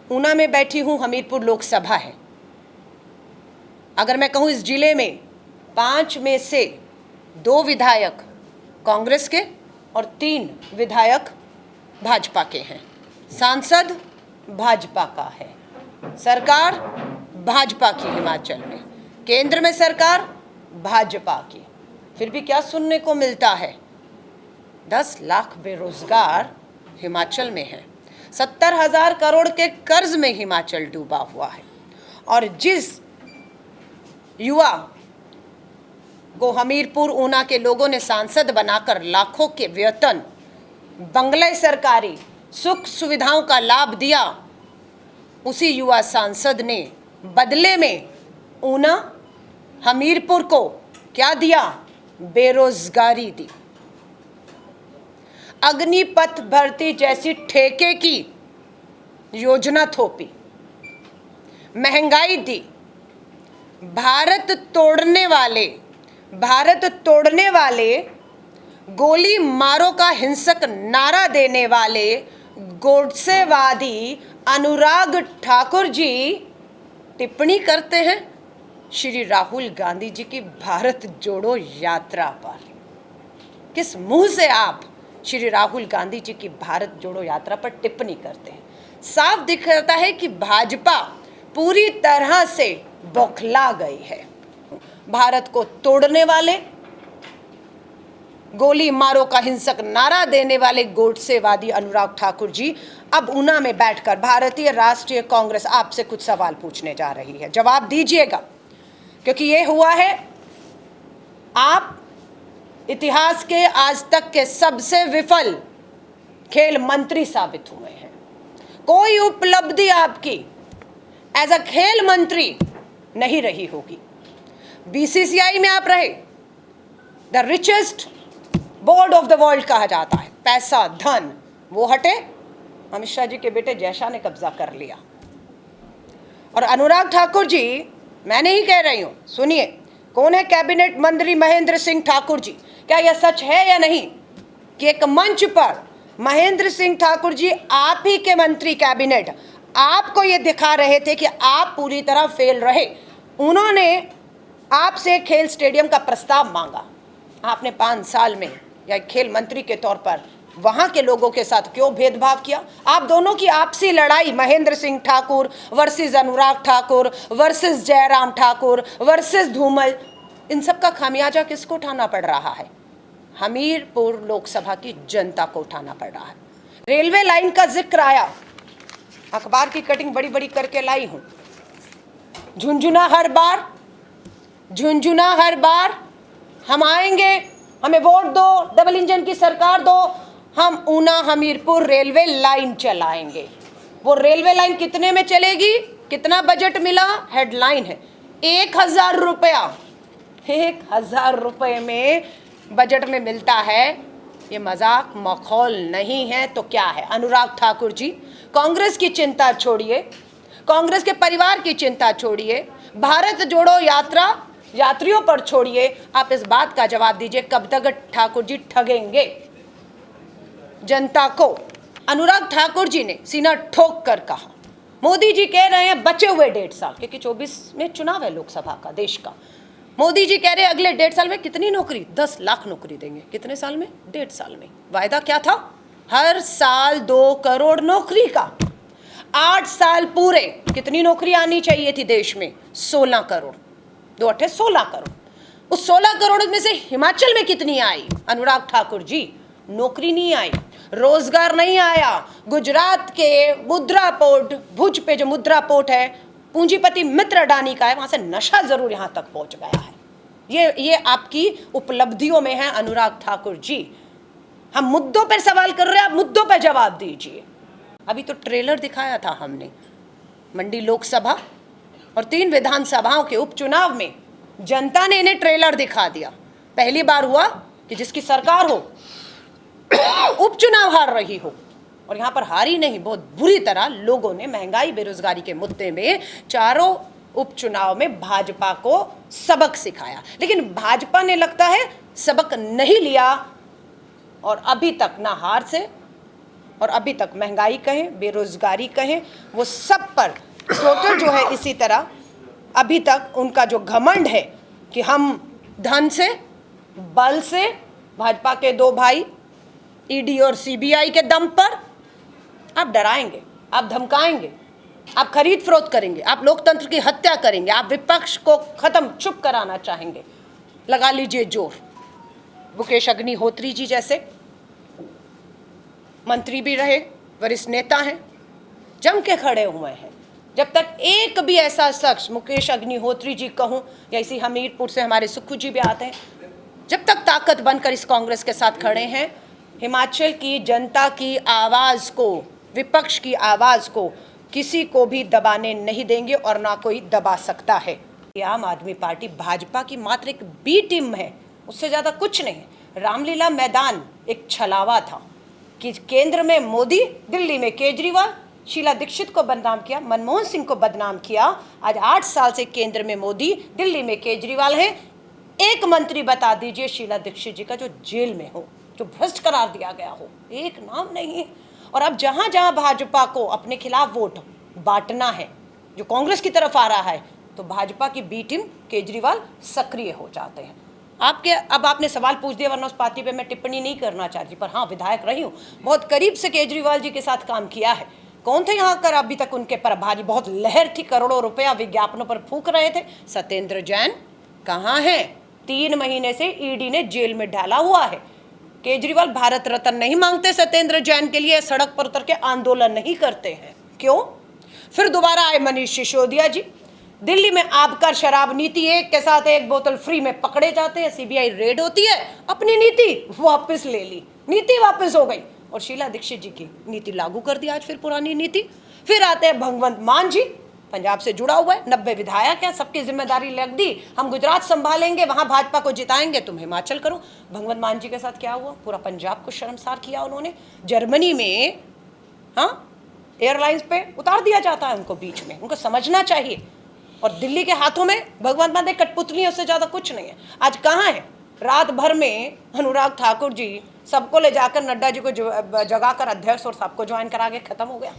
ऊना में बैठी हूँ, हमीरपुर लोकसभा है। अगर मैं कहूँ इस जिले में 5 में से 2 विधायक कांग्रेस के और 3 विधायक भाजपा के हैं। सांसद भाजपा का है, सरकार भाजपा की हिमाचल में, केंद्र में सरकार भाजपा की। फिर भी क्या सुनने को मिलता है? 10 लाख बेरोजगार हिमाचल में है, 70,000 करोड़ के कर्ज में हिमाचल डूबा हुआ है। और जिस युवा को हमीरपुर ऊना के लोगों ने सांसद बनाकर लाखों के वेतन, बंगले सरकारी सुख सुविधाओं का लाभ दिया, उसी युवा सांसद ने बदले में ऊना हमीरपुर को क्या दिया? बेरोजगारी दी। अग्निपथ भर्ती जैसी ठेके की योजना थोपी, महंगाई दी, भारत तोड़ने वाले गोली मारो का हिंसक नारा देने वाले गोडसेवादी अनुराग ठाकुर जी टिप्पणी करते हैं श्री राहुल गांधी जी की भारत जोड़ो यात्रा पर। किस मुंह से आप श्री राहुल गांधी जी की भारत जोड़ो यात्रा पर टिप्पणी करते हैं? साफ दिखता है कि भाजपा पूरी तरह से बौखला गई है। भारत को तोड़ने वाले, गोली मारो का हिंसक नारा देने वाले गोडसेवादी अनुराग ठाकुर जी अब ऊना में बैठकर भारतीय राष्ट्रीय कांग्रेस आपसे कुछ सवाल पूछने जा रही है। जवाब दीजिएगा, क्योंकि ये हुआ है, आप इतिहास के आज तक के सबसे विफल खेल मंत्री साबित हुए हैं। कोई उपलब्धि आपकी एज अ खेल मंत्री नहीं रही होगी। बीसीसीआई में आप रहे, the richest board of the world कहा जाता है। पैसा, धन वो हटे, अमित शाह जी के बेटे जयशाह ने कब्जा कर लिया। और अनुराग ठाकुर जी, मैं नहीं कह रही हूं, सुनिए, कौन है कैबिनेट मंत्री महेंद्र सिंह ठाकुर जी? क्या यह सच है या नहीं कि एक मंच पर महेंद्र सिंह ठाकुर जी, आप ही के मंत्री कैबिनेट, आपको ये दिखा रहे थे कि आप पूरी तरह फेल रहे। उन्होंने आपसे खेल स्टेडियम का प्रस्ताव मांगा। आपने 5 साल में या खेल मंत्री के तौर पर वहां के लोगों के साथ क्यों भेदभाव किया? आप दोनों की आपसी लड़ाई, Mahendra Singh Thakur versus Anurag Thakur versus Jairam Thakur versus Dhumal, इन सब का खामियाजा किसको उठाना पड़ रहा है? हमीरपुर लोकसभा की जनता को उठाना पड़ रहा है। रेलवे लाइन का जिक्र आया, अखबार की कटिंग बड़ी बड़ी करके लाई हूं। झुंझुना हर बार हम आएंगे, हमें वोट दो, डबल इंजन की सरकार दो, हम ऊना हमीरपुर रेलवे लाइन चलाएंगे। वो रेलवे लाइन कितने में चलेगी? कितना बजट मिला? हेडलाइन है 1,000 रुपया। 1,000 रुपये में बजट में मिलता है। ये मजाक मखौल नहीं है तो क्या है? अनुराग ठाकुर जी, कांग्रेस की चिंता छोड़िए, कांग्रेस के परिवार की चिंता छोड़िए, भारत जोड़ो यात्रा यात्रियों पर छोड़िए। आप इस बात का जवाब दीजिए, कब तक ठाकुर जी ठगेंगे जनता को? अनुराग ठाकुर जी ने सीना ठोक कर कहा, मोदी जी कह रहे हैं बचे हुए 1.5 साल, क्योंकि 24 में चुनाव है लोकसभा का, देश का। मोदी जी कह रहे हैं अगले 1.5 साल में कितनी नौकरी? 10 लाख नौकरी देंगे। कितने साल में? 1.5 साल में। वायदा क्या था? हर साल 2 करोड़ नौकरी का। 8 साल पूरे, कितनी नौकरी आनी चाहिए थी देश में? 16 करोड़। 2 8 16 करोड़। उस 16 करोड़ में से हिमाचल में कितनी आई? अनुराग ठाकुर जी, नौकरी नहीं आई, रोजगार नहीं आया। गुजरात के मुद्रा पोर्ट, भुज पे जो मुद्रा पोर्ट है, पूंजीपति मित्र अडानी का है, वहां से नशा जरूर यहां तक पहुंच गया है। ये आपकी उपलब्धियों में है अनुराग ठाकुर जी। हम मुद्दों पर सवाल कर रहे हैं, आप मुद्दों पर जवाब दीजिए। अभी तो ट्रेलर दिखाया था हमने, मंडी लोकसभा और 3 विधानसभाओं के उपचुनाव में जनता ने इन्हें ट्रेलर दिखा दिया। पहली बार हुआ कि जिसकी सरकार हो उपचुनाव हार रही हो, और यहां पर हारी नहीं, बहुत बुरी तरह लोगों ने महंगाई बेरोजगारी के मुद्दे में चारों उपचुनाव में भाजपा को सबक सिखाया। लेकिन भाजपा ने लगता है सबक नहीं लिया, और अभी तक ना हार से और अभी तक महंगाई कहें, बेरोजगारी कहें, वो सब पर टोटल जो है इसी तरह अभी तक उनका जो घमंड है कि हम धन से, बल से, भाजपा के दो भाई ईडी और सीबीआई के दम पर आप डराएंगे, आप धमकाएंगे, आप खरीद फरोख्त करेंगे, आप लोकतंत्र की हत्या करेंगे, आप विपक्ष को खत्म चुप कराना चाहेंगे। लगा लीजिए जोर। मुकेश अग्निहोत्री जी जैसे मंत्री भी रहे, वरिष्ठ नेता हैं, जम के खड़े हुए हैं। जब तक एक भी ऐसा शख्स, मुकेश अग्निहोत्री जी कहूं या इसी हमीरपुर से हमारे सुक्खू जी भी आते हैं, जब तक ताकत बनकर इस कांग्रेस के साथ खड़े हैं, हिमाचल की जनता की आवाज़ को, विपक्ष की आवाज़ को किसी को भी दबाने नहीं देंगे और ना कोई दबा सकता है। आम आदमी पार्टी भाजपा की मात्र एक बी टीम है, उससे ज़्यादा कुछ नहीं है। रामलीला मैदान एक छलावा था कि केंद्र में मोदी, दिल्ली में केजरीवाल, शीला दीक्षित को बदनाम किया, मनमोहन सिंह को बदनाम किया। आज 8 साल से केंद्र में मोदी, दिल्ली में केजरीवाल है। एक मंत्री बता दीजिए शीला दीक्षित जी का जो जेल में हो, जो भ्रष्ट करार दिया गया हो, एक नाम नहीं है। और अब जहां जहां भाजपा को अपने खिलाफ वोट बांटना है, जो कांग्रेस की तरफ आ रहा है, तो भाजपा की बी टीम केजरीवाल सक्रिय हो जाते हैं। अब आपने सवाल पूछ दिया, वरना उस पार्टी पे मैं टिप्पणी नहीं करना चाहती, पर हाँ, विधायक रही हूँ, बहुत करीब से केजरीवाल जी के साथ काम किया है। कौन थे यहाँ कर अभी तक उनके प्रभारी? बहुत लहर थी, करोड़ों रुपया विज्ञापनों पर फूंक रहे थे। सत्येंद्र जैन कहाँ हैं? 3 महीने से ईडी ने जेल में डाला हुआ है। केजरीवाल भारत रत्न नहीं मांगते सत्येंद्र जैन के लिए, सड़क पर उतर के आंदोलन नहीं करते हैं। क्यों? फिर दोबारा आए मनीष सिसोदिया जी, दिल्ली में आबकार शराब नीति, एक के साथ एक बोतल फ्री में पकड़े जाते हैं, सीबीआई रेड होती है, अपनी नीति वापस ले ली, नीति वापस हो गई और शीला दीक्षित जी की नीति लागू कर दी, आज फिर पुरानी नीति। फिर आते हैं भगवंत मान जी, पंजाब से जुड़ा हुआ है, 90 विधायक है, सबकी जिम्मेदारी लग दी, हम गुजरात संभालेंगे, वहां भाजपा को जिताएंगे, तुम हिमाचल करो। भगवंत मान जी के साथ क्या हुआ? पूरा पंजाब को शर्मसार किया उन्होंने। जर्मनी में हाँ एयरलाइंस पे उतार दिया जाता है उनको बीच में, उनको समझना चाहिए। और दिल्ली के हाथों में भगवंत मान एक कठपुतली है, उससे ज्यादा कुछ नहीं है। आज कहाँ है? रात भर में अनुराग ठाकुर जी सबको ले जाकर नड्डा जी को जगाकर अध्यक्ष और सबको ज्वाइन करा के खत्म हो गया।